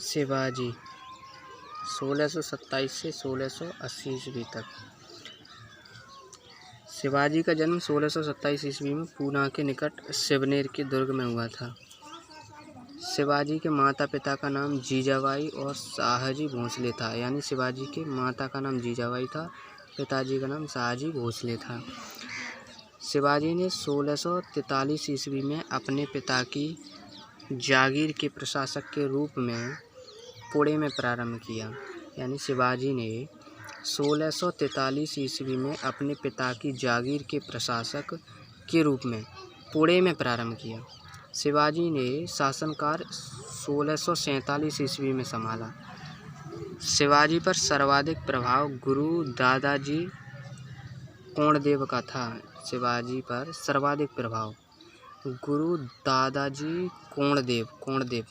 शिवाजी 1627 से 1680 ईस्वी तक। शिवाजी का जन्म 1627 ईस्वी में पूना के निकट शिवनेर के दुर्ग में हुआ था। शिवाजी के माता पिता का नाम जीजाबाई और शाहजी भोसले था, यानी शिवाजी के माता का नाम जीजाबाई था, पिताजी का नाम शाहजी भोसले था। शिवाजी ने 1643 ईस्वी में अपने पिता की जागीर के प्रशासक के रूप में पुणे में प्रारंभ किया, यानी शिवाजी ने 1643 ईस्वी में अपने पिता की जागीर के प्रशासक के रूप में पुणे में प्रारंभ किया। शिवाजी ने शासनकाल 1647 ईस्वी में संभाला। शिवाजी पर सर्वाधिक प्रभाव गुरु दादाजी कोंडदेव का था। शिवाजी पर सर्वाधिक प्रभाव गुरु दादाजी कोंडदेव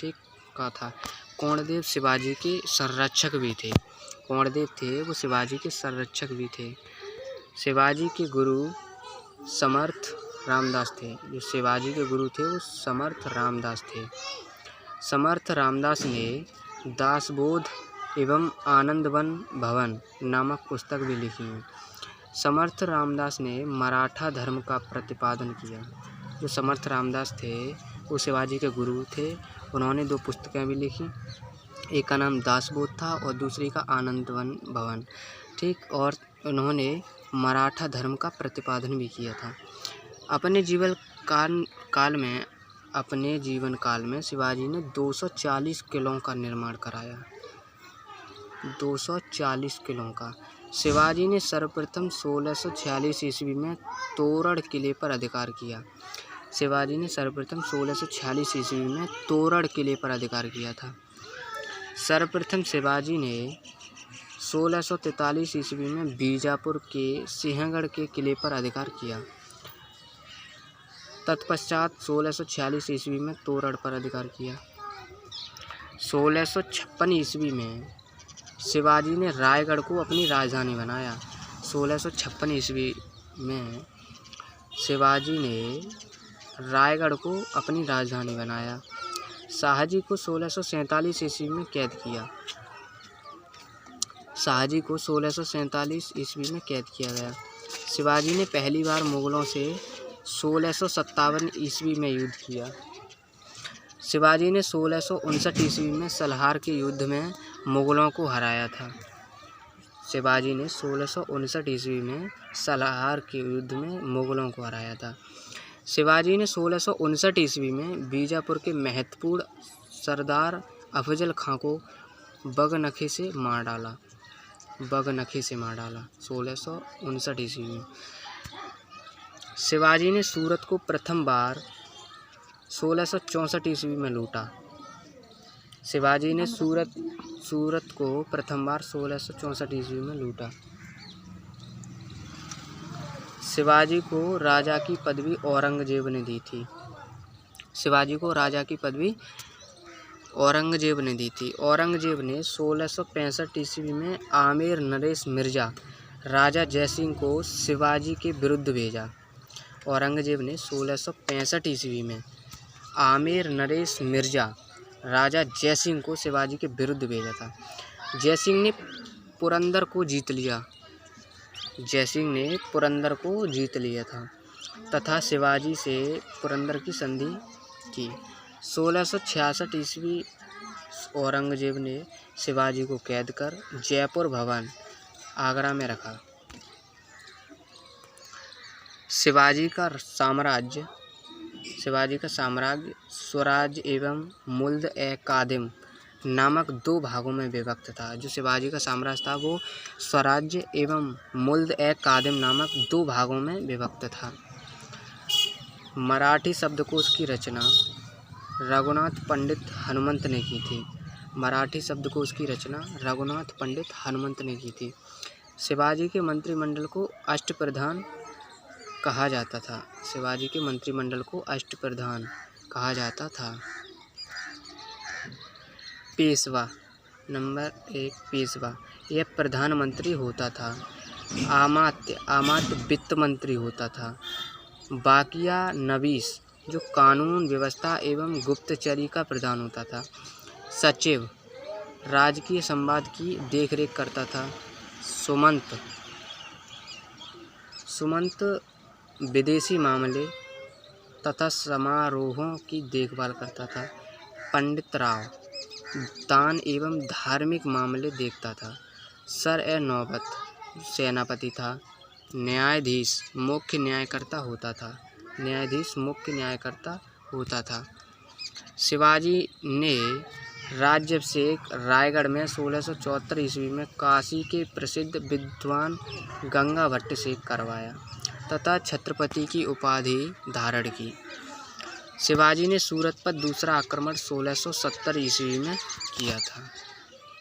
ठीक का था। कोंडदेव शिवाजी के संरक्षक भी थे। कोंडदेव थे वो शिवाजी के संरक्षक भी थे। शिवाजी के गुरु समर्थ रामदास थे। जो शिवाजी के गुरु थे वो समर्थ रामदास थे। समर्थ रामदास ने दासबोध एवं आनंदवन भवन नामक पुस्तक भी लिखी है। समर्थ रामदास ने मराठा धर्म का प्रतिपादन किया। जो समर्थ रामदास थे वो शिवाजी के गुरु थे। उन्होंने 2 पुस्तकें भी लिखी, एक का नाम दासबोध था और दूसरी का आनंदवन भवन ठीक। और उन्होंने मराठा धर्म का प्रतिपादन भी किया था। अपने जीवन काल में शिवाजी ने 240 किलों का निर्माण कराया। 240 किलों का। शिवाजी ने सर्वप्रथम 1646 ईस्वी में तोरण किले पर अधिकार किया। शिवाजी ने सर्वप्रथम 1646 ईस्वी में तोरण किले पर अधिकार किया था। सर्वप्रथम शिवाजी ने 1643 ईस्वी में बीजापुर के सिंहगढ़ के किले पर अधिकार किया। तत्पश्चात 1646 ईस्वी में तोरण पर अधिकार किया। 1656 ईस्वी में शिवाजी ने रायगढ़ को अपनी राजधानी बनाया। 1656 ईस्वी में शिवाजी ने रायगढ़ को अपनी राजधानी बनाया। शाहजी को 1647 ईस्वी में कैद किया। शाहजी को 1647 ईस्वी में कैद किया गया। शिवाजी ने पहली बार मुगलों से 1657 ईस्वी में युद्ध किया। शिवाजी ने 1659 ईस्वी में सलहार के युद्ध में मुगलों को हराया था। शिवाजी ने 1659 ईस्वी में सलहार के युद्ध में मुगलों को हराया था। शिवाजी ने 1659 ईस्वी में बीजापुर के महत्वपूर्ण सरदार अफजल खां को बगनखे से मार डाला। 1659 ईस्वी में शिवाजी ने सूरत को प्रथम बार 1664 ईस्वी में लूटा। शिवाजी ने सूरत को प्रथम बार 1664 ईस्वी में लूटा। शिवाजी को राजा की पदवी औरंगजेब ने दी थी। शिवाजी को राजा की पदवी औरंगजेब ने दी थी। औरंगजेब ने 1665 ईस्वी में आमेर नरेश मिर्जा राजा जयसिंह को शिवाजी के विरुद्ध भेजा। औरंगजेब ने 1665 ईस्वी में आमेर नरेश मिर्जा राजा जयसिंह को शिवाजी के विरुद्ध भेजा था। जयसिंह ने पुरंदर को जीत लिया था तथा शिवाजी से पुरंदर की संधि की। 1666 ईस्वी औरंगजेब ने शिवाजी को कैद कर जयपुर भवन आगरा में रखा। शिवाजी का साम्राज्य स्वराज एवं मुल्द-ए-कादिम नामक 2 भागों में विभक्त था। जो शिवाजी का साम्राज्य था वो स्वराज्य एवं मुल्द-ए-कादिम नामक 2 भागों में विभक्त था। मराठी शब्दकोश की रचना रघुनाथ पंडित हनुमंत ने की थी। मराठी शब्दकोश की रचना रघुनाथ पंडित हनुमंत ने की थी। शिवाजी के मंत्रिमंडल को अष्टप्रधान कहा जाता था। शिवाजी के मंत्रिमंडल को अष्टप्रधान कहा जाता था। पेशवा नंबर 1 पेशवा यह प्रधानमंत्री होता था। आमात्य वित्त मंत्री होता था। बाकिया नवीस जो कानून व्यवस्था एवं गुप्तचरी का प्रधान होता था। सचिव, राजकीय संवाद की देखरेख करता था। सुमंत विदेशी मामले तथा समारोहों की देखभाल करता था। पंडित राव दान एवं धार्मिक मामले देखता था। सर ए नौबत सेनापति था। न्यायाधीश मुख्य न्यायकर्ता होता था। शिवाजी ने राज्याभिषेक रायगढ़ में 1674 ईस्वी में काशी के प्रसिद्ध विद्वान गंगा भट्ट से करवाया तथा छत्रपति की उपाधि धारण की। शिवाजी ने सूरत पर दूसरा आक्रमण 1670 ईस्वी में किया था।